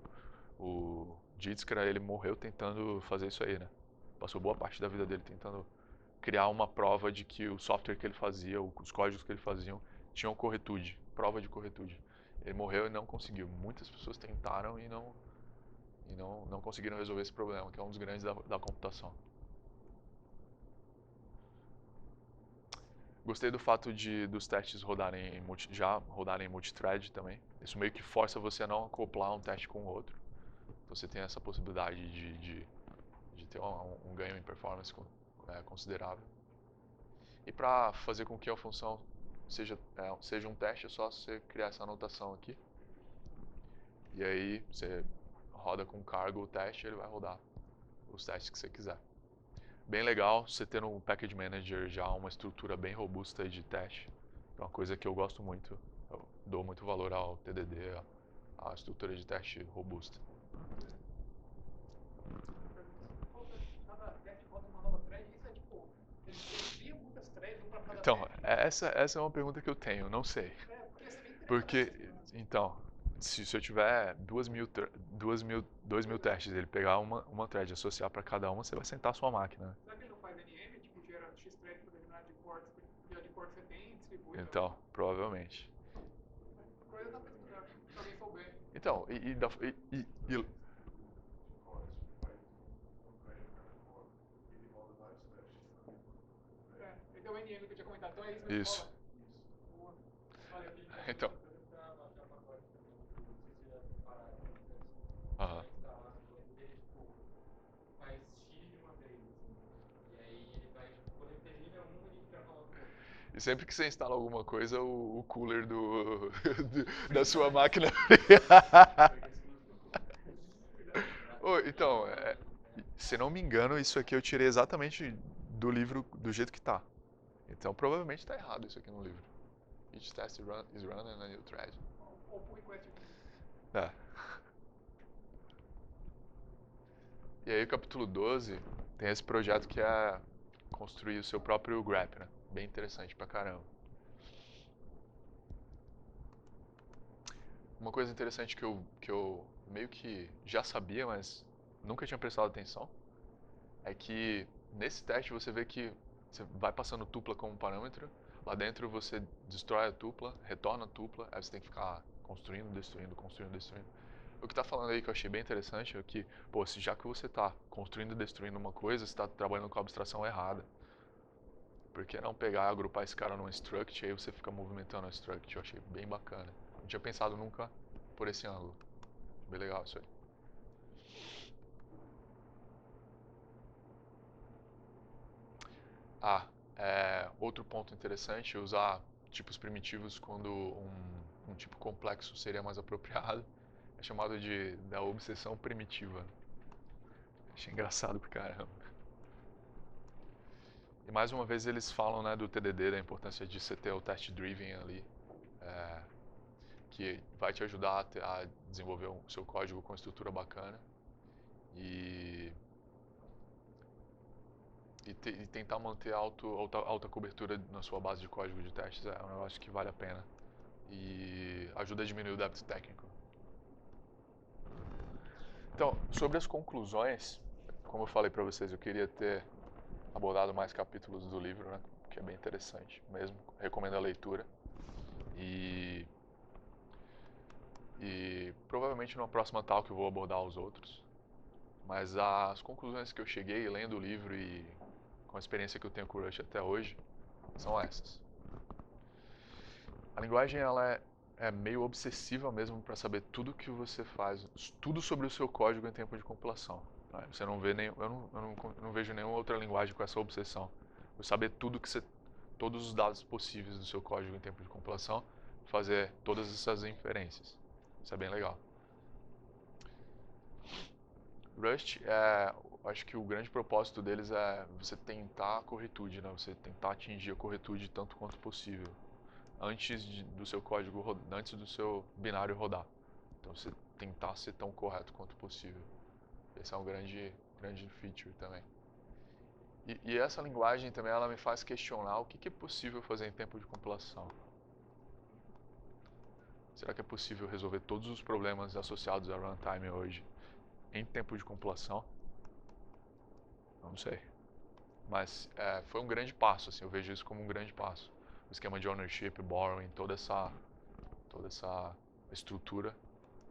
Dijkstra, ele morreu tentando fazer isso aí, né? Passou boa parte da vida dele tentando criar uma prova de que o software que ele fazia, os códigos que ele faziam, tinham corretude, prova de corretude. Ele morreu e não conseguiu. Muitas pessoas tentaram e não conseguiram resolver esse problema, que é um dos grandes da computação. Gostei do fato dos testes já rodarem em multithread também. Isso meio que força você a não acoplar um teste com o outro. Então você tem essa possibilidade de ter um ganho em performance considerável. E para fazer com que a função seja um teste, é só você criar essa anotação aqui. E aí você roda com cargo o teste e ele vai rodar os testes que você quiser. Bem legal você ter no Package Manager já uma estrutura bem robusta de teste. É uma coisa que eu gosto muito. Eu dou muito valor ao TDD, à estrutura de teste robusta. Cada teste roda uma nova thread, isso é tipo, eles criam muitas threads, um para cada Então, teste. essa é uma pergunta que eu tenho, não sei. Porque ia ser bem interessante. Porque, então, se eu tiver 2.000 testes, ele pegar uma thread e associar para cada uma, você vai sentar a sua máquina. Né? Será que ele não faz NM, tipo, gera X thread para determinado de ports, de ports você tem, distribui? Então, provavelmente. Coisa dá pra estudar, se alguém souber. Então, Ele tem o NM que eu tinha comentado, então é isso mesmo. Isso. Boa. Valeu, Felipe. Então. Aham. Faz X de uma vez, assim. E aí ele vai, quando ele termina um, ele já coloca o outro. E sempre que você instala alguma coisa, o cooler da sua máquina. Então, se não me engano, isso aqui eu tirei exatamente do livro do jeito que tá. Então provavelmente está errado isso aqui no livro. Each test is run in a new thread. Ou pull request. É. E aí o capítulo 12 tem esse projeto que é construir o seu próprio grep, né? Bem interessante pra caramba. Uma coisa interessante que eu meio que já sabia, mas nunca tinha prestado atenção, é que nesse teste você vê que você vai passando tupla como parâmetro, lá dentro você destrói a tupla, retorna a tupla, aí você tem que ficar construindo, destruindo, construindo, destruindo. O que tá falando aí que eu achei bem interessante é que, pô, se já que você tá construindo e destruindo uma coisa, você tá trabalhando com a abstração errada. Por que não pegar e agrupar esse cara num struct e aí você fica movimentando o struct? Eu achei bem bacana. Não tinha pensado nunca por esse ângulo. Bem legal isso aí. Outro ponto interessante é usar tipos primitivos quando um tipo complexo seria mais apropriado. É chamado da obsessão primitiva. Achei engraçado pra caramba. E mais uma vez eles falam, né, do TDD, da importância de você ter o test driven ali, que vai te ajudar a desenvolver o seu código com estrutura bacana e tentar manter alta cobertura na sua base de código de testes é um negócio que vale a pena e ajuda a diminuir o débito técnico. Então, sobre as conclusões, como eu falei para vocês, eu queria ter abordado mais capítulos do livro, né, que é bem interessante mesmo, recomendo a leitura e provavelmente numa próxima talk eu vou abordar os outros, mas as conclusões que eu cheguei lendo o livro e com a experiência que eu tenho com o Rush até hoje são essas. A linguagem ela é meio obsessiva mesmo para saber tudo que você faz, tudo sobre o seu código em tempo de compilação. Tá? Você não vê não vejo nenhuma outra linguagem com essa obsessão. Por saber todos os dados possíveis do seu código em tempo de compilação, fazer todas essas inferências. Isso é bem legal. Rust, acho que o grande propósito deles é você tentar a corretude, né? Você tentar atingir a corretude tanto quanto possível do seu código, antes do seu binário rodar. Então você tentar ser tão correto quanto possível. Esse é um grande feature também. E essa linguagem também ela me faz questionar o que é possível fazer em tempo de compilação. Será que é possível resolver todos os problemas associados a runtime hoje em tempo de compilação? Não sei. Mas foi um grande passo, assim, eu vejo isso como um grande passo. O esquema de ownership, borrowing, toda essa estrutura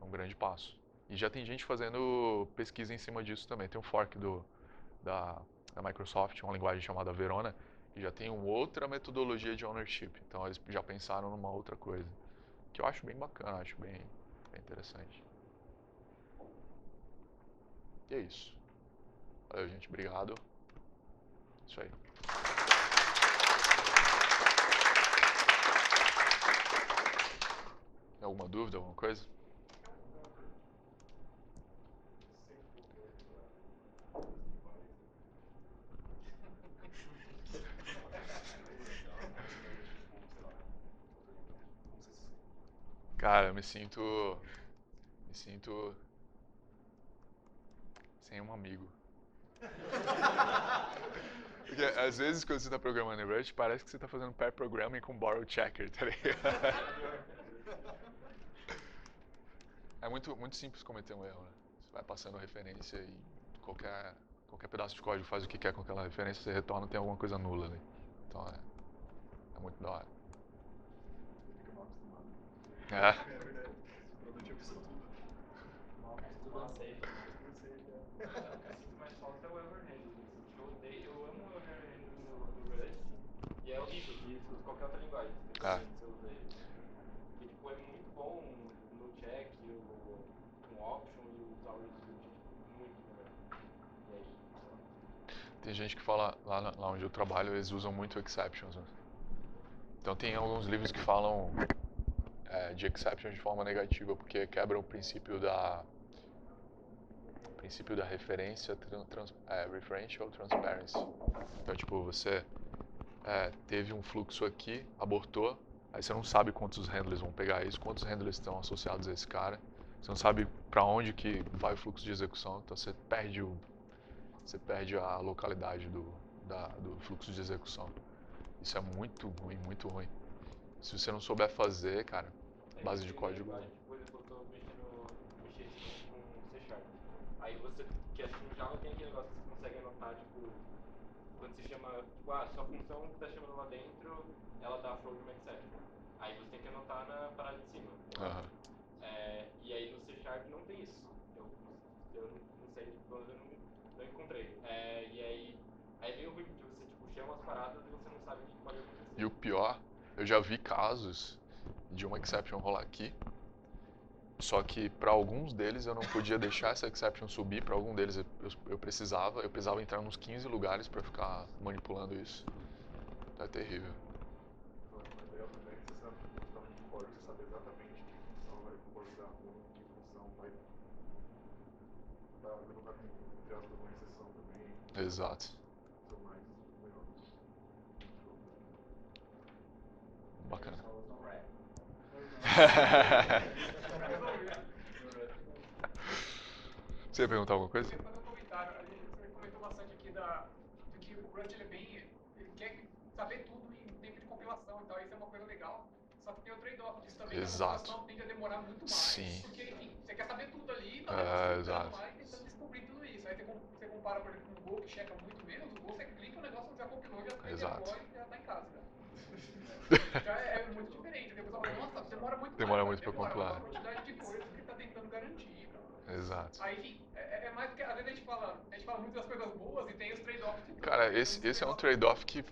é um grande passo. E já tem gente fazendo pesquisa em cima disso também. Tem um fork da Microsoft, uma linguagem chamada Verona, que já tem uma outra metodologia de ownership. Então eles já pensaram numa outra coisa. Que eu acho bem bacana, acho bem interessante. E é isso. Valeu, gente. Obrigado. Isso aí. Tem alguma dúvida, alguma coisa? Cara, eu me sinto sem um amigo. Porque às vezes quando você está programando em Rust, parece que você está fazendo pair programming com borrow checker, tá ligado? É muito simples cometer um erro, né? Você vai passando referência e qualquer pedaço de código faz o que quer com aquela referência, você retorna tem alguma coisa nula ali. Então é muito da hora. Fica mal acostumado. É. É verdade. Quando eu tinha visto tudo. Mal acostumado safe. Tudo safe, O que eu sinto mais falta é o Ever Handling. Eu amo o Ever Handling no Rust e é horrível de qualquer outra linguagem, dependendo se você usa ele. Porque tipo, é muito bom no check, com option e usar o result, muito melhor. E aí, sei lá. Tem gente que fala, lá onde eu trabalho, eles usam muito exceptions. Né? Então tem alguns livros que falam de exceptions de forma negativa, porque quebra o princípio da referência referential transparency. Então, tipo, você teve um fluxo aqui, abortou, aí você não sabe quantos handlers vão pegar isso, quantos handlers estão associados a esse cara, você não sabe para onde que vai o fluxo de execução, então você perde a localidade do fluxo de execução. Isso é muito ruim, muito ruim. Se você não souber fazer, cara, base de código... Por exemplo, eu tô mexendo com C Sharp. Aí você, que acho que no Java tem aquele negócio que você consegue anotar, tipo, quando você chama, tipo, sua função que tá chamando lá dentro, ela dá flow de uma exception. Aí você tem que anotar na parada de cima. Aham. E aí no C Sharp não tem isso. Eu não sei, pelo menos eu não encontrei. E aí vem o ruim, porque você tipo, chama as paradas e você não sabe o que pode acontecer. E o pior, eu já vi casos de uma exception rolar aqui, só que para alguns deles eu não podia deixar essa exception subir, para algum deles eu precisava entrar nos 15 lugares para ficar manipulando isso. Então é terrível. Então, uma ideia também é que você sabe, justamente de código, você sabe exatamente que função vai comportar com que função vai levantar com, entre aspas, uma exceção também. Exato. São mais melhores. Bacana. Só usam rap. Você ia perguntar alguma Eu coisa? queria fazer um comentário. Você comentou bastante aqui de que o Rust ele quer saber tudo em tempo de compilação e tal. Isso é uma coisa legal. Só que tem o trade-off disso também, que a Exato. compilação tende a demorar muito mais. Sim. Porque, enfim, você quer saber tudo ali e tá tentando Exato. mais, tentando descobrir tudo isso. Aí você compara, por exemplo, com o Go, que checa muito menos. O Go, você clica, o negócio já compilou, já fez Exato. deploy e já tá em casa. Já é muito diferente. Porque o pessoal fala, nossa, demora muito Demora mais. muito pra demora, compilar. uma quantidade de coisas que tá tentando garantir, cara. Exato. Aí, enfim, é mais porque às vezes a gente fala muito das coisas boas e tem os trade-offs de tudo. Cara, Tem esse uns é um trade-offs. trade-off que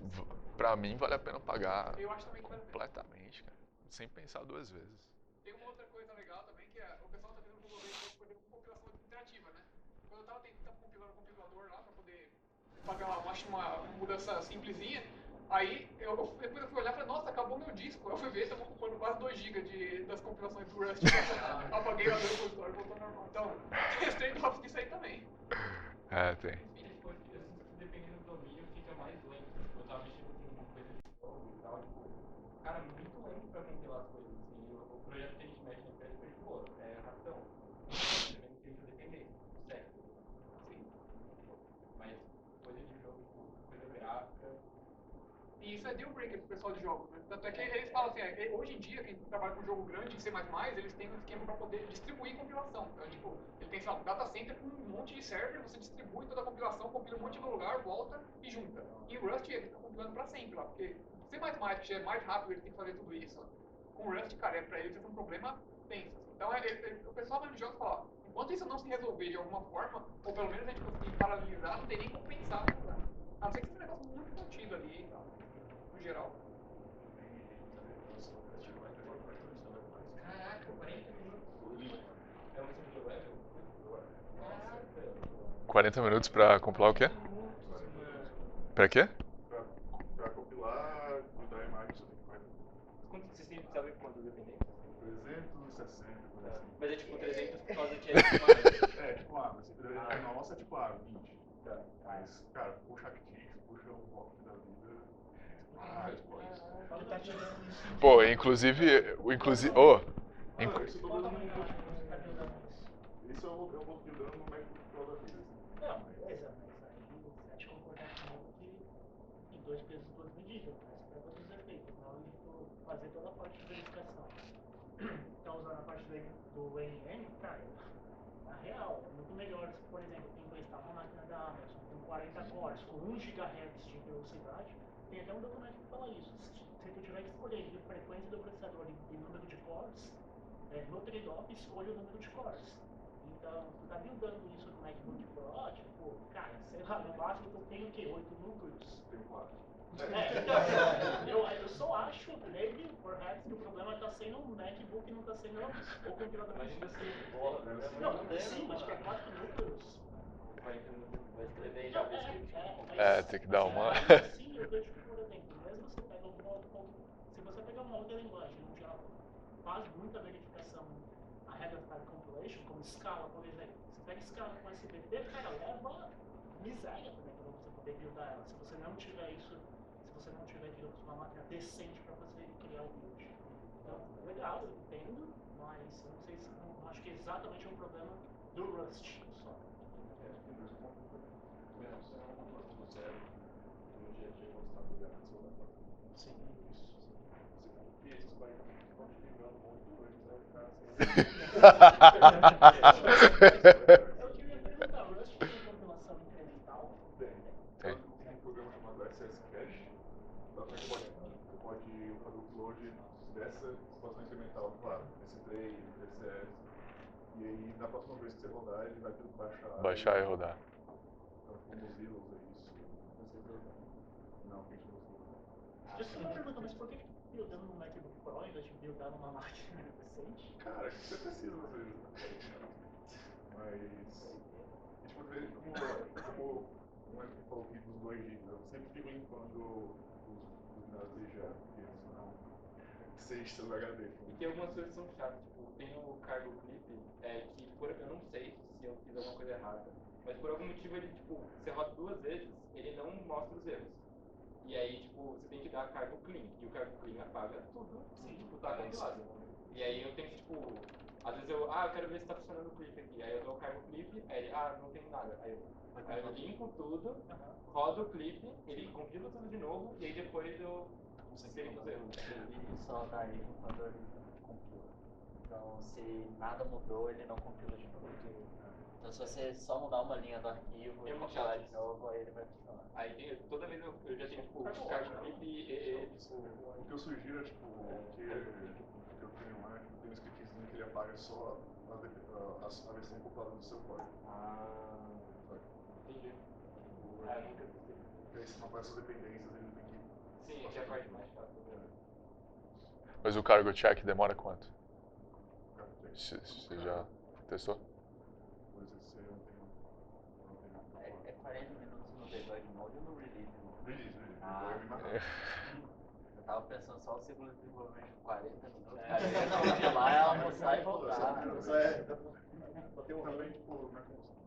pra mim vale a pena pagar Eu acho também que vale a pena. completamente, cara. Sem pensar duas vezes. Tem uma outra coisa legal também, que o pessoal tá tentando desenvolver isso, por exemplo, com compilação interativa, né? Quando eu tava compilando o compilador lá pra poder fazer uma mudança simplesinha, aí depois eu fui olhar e falei, nossa, acabou meu disco. Eu fui ver, estamos ocupando quase 2 GB das compilações do Rust. Apaguei a do repositório e voltou normal. Então, tem os trade-offs disso aí também. Tem. Dependendo do domínio, fica mais lento. Eu tava mexendo com coisa de jogo e tal, cara, muito lento pra compilar as coisas. E o projeto que a gente mexe na PSP, pô, é rapidão. Dependendo que a gente depender, certo? Sim. Mas coisa de jogo, coisa gráfica. E isso é deal breaker pro pessoal de jogos, né? Tanto é que eles falam assim, hoje em dia, quem trabalha com jogo grande em C++, eles têm um esquema para poder distribuir compilação. Então, tipo, ele tem, sei lá, um data center com um monte de server, você distribui toda a compilação, compila um monte de lugar, volta e junta. E o Rust, ele tá compilando para sempre lá, porque C++, que já é mais rápido, ele tem que fazer tudo isso. Com o Rust, cara, para eles é um problema tenso. Então, o pessoal vai de jogos fala, ó, enquanto isso não se resolver de alguma forma, ou pelo menos a gente conseguir paralelizar, não tem nem como pensar no programa. A não ser que seja um negócio muito contido ali e tal, no geral. Caraca, 40 minutos. É um servidor web? Nossa, 40 minutos pra compilar o quê? Pra quê? Pra compilar e dar a imagem, você tem que fazer quanto vocês têm, sabe quantas dependências? 360, coisa assim. Mas é tipo 300 por causa que é tipo uma... É, tipo, a nossa é tipo, 20. Tá. Mas, cara, puxa Actix, puxa um rock da vida. Explode. Ele tá tirando isso. Pô, inclusive. Oh, Não, isso eu tô Qual dando tamanho no da máquina notebook. você tá buildando isso? Isso eu vou buildando no MacBook Pro da vida. Não, beleza, mas aí você há de concordar comigo que em 2 pesos, 2 medidas, mas para todos os efeitos, na hora de tu fazer toda a parte de verificação. Tá usando a parte do NN, cara, na real, é muito melhor se, por exemplo, quem vai instalar uma máquina da Amazon com 40 cores, com 1 GHz de velocidade, tem até um documento que fala isso. Se tu tiver que escolher entre frequência do processador e número de cores, no trade-off, escolha o número de cores. Então, tu tá buildando isso no MacBook Pro, tipo, cara, sei lá, no máximo tu tem o quê? 8 núcleos? Tenho 4. Então, eu só acho, maybe, perhaps, que o problema tá sendo um MacBook e não tá sendo o compilador. Imagina assim, bola, né? Não, sim, mas tipo, 4 núcleos. Vai escrever em JavaScript. tem que dar uma. Sim, eu vejo que, por exemplo, mesmo você pega um modo, se você pegar uma outra linguagem, no geral, faz muita verificação ahead of time compilation, como Scala, por exemplo. Você pega Scala com SBT, cara, leva miséria também para você poder buildar ela. Se você não tiver isso, se você não tiver, digamos, uma máquina decente para você criar o build. Então, legal, eu entendo, mas eu não sei se, não acho que exatamente é um problema do Rust só. Sim, isso. Eu queria perguntar, o Rust tem compilação incremental? Tem. Tem. Um programa chamado SS Cache. Dá pra pode fazer o upload dessa situação incremental, claro, S3, SCS. E aí, na próxima vez que você rodar, ele vai baixar. Baixar e rodar. Então, como o Mozilla usa isso. Não, a gente não usa. Deixa eu fazer uma pergunta, mas por que tu buildando no MacBook Pro em vez de buildar numa máquina decente? Cara, você precisa às vezes. Mas. E, tipo, como o Michael falou aqui dos 2 GB, eu sempre fico limpando os dados VGA, porque senão 6 seu HD. E tem algumas coisas que são chatas, tipo, tem o cargo clip, que eu não sei se eu fiz alguma coisa errada, mas por algum motivo ele, tipo, você roda 2 vezes, ele não mostra os erros. E aí, tipo, você tem que dar cargo clean, e o cargo clean apaga tudo, e, tipo, tá compilado. E aí eu tenho que, tipo, às vezes eu quero ver se tá funcionando o clip aqui, aí eu dou o cargo clip, aí ele, não tem nada, aí eu limpo tudo, rodo o clipe, ele compila tudo de novo, e aí depois eu verifico os erros. Ele só dá erro quando ele compila. Então, se nada mudou, ele não compila de novo. Então, se você só mudar uma linha do arquivo e muito compilar chato de novo, aí ele vai funcionar. Aí toda vez eu já tenho, tipo, cargo clip e tipo... O que eu sugiro é, tipo, que eu tenho lá, tem um scriptzinho que ele apaga só a versão compilada do seu código. Entendi. Porque aí se não aparece as dependências, ele tem que... Sim, aqui é a parte mais chata. Mas o cargo check demora quanto? Você já testou? Pois esse eu não tenho. É 40 minutos no debug mode ou no release mode? Release. Ah, Eu me marquei. eu tava pensando só o ciclo de desenvolvimento de 40 minutos. Cara, eu ia congelar, almoçar e voltar. Também, tipo,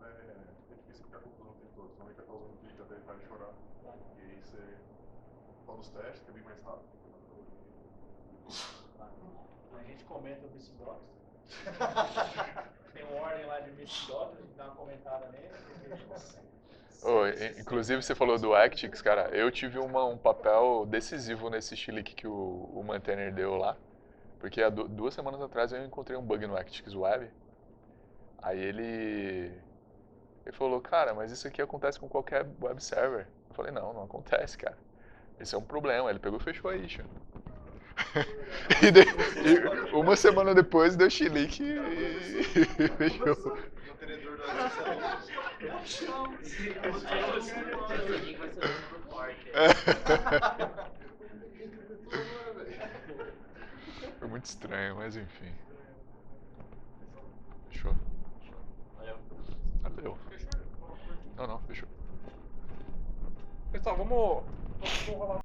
é difícil ficar compilando o tempo todo. Só que tá usando clique até ele para de chorar. E aí você roda os testes, que é bem mais rápido. A gente comenta o Missing Dogs. Tem um ordem lá de Missing Dogs, a gente dá uma comentada nele. Inclusive você falou do Actix, cara, eu tive um papel decisivo nesse chilique que o maintainer deu lá, porque há 2 semanas atrás eu encontrei um bug no Actix Web, aí ele falou, cara, mas isso aqui acontece com qualquer web server. Eu falei, não acontece, cara, esse é um problema. Ele pegou e fechou a issue. E 1 semana depois deu chilique e fechou. O tenedor da Foi muito estranho, mas enfim. Fechou. Valeu. Fechou? Não, fechou. Pessoal, vamos rolar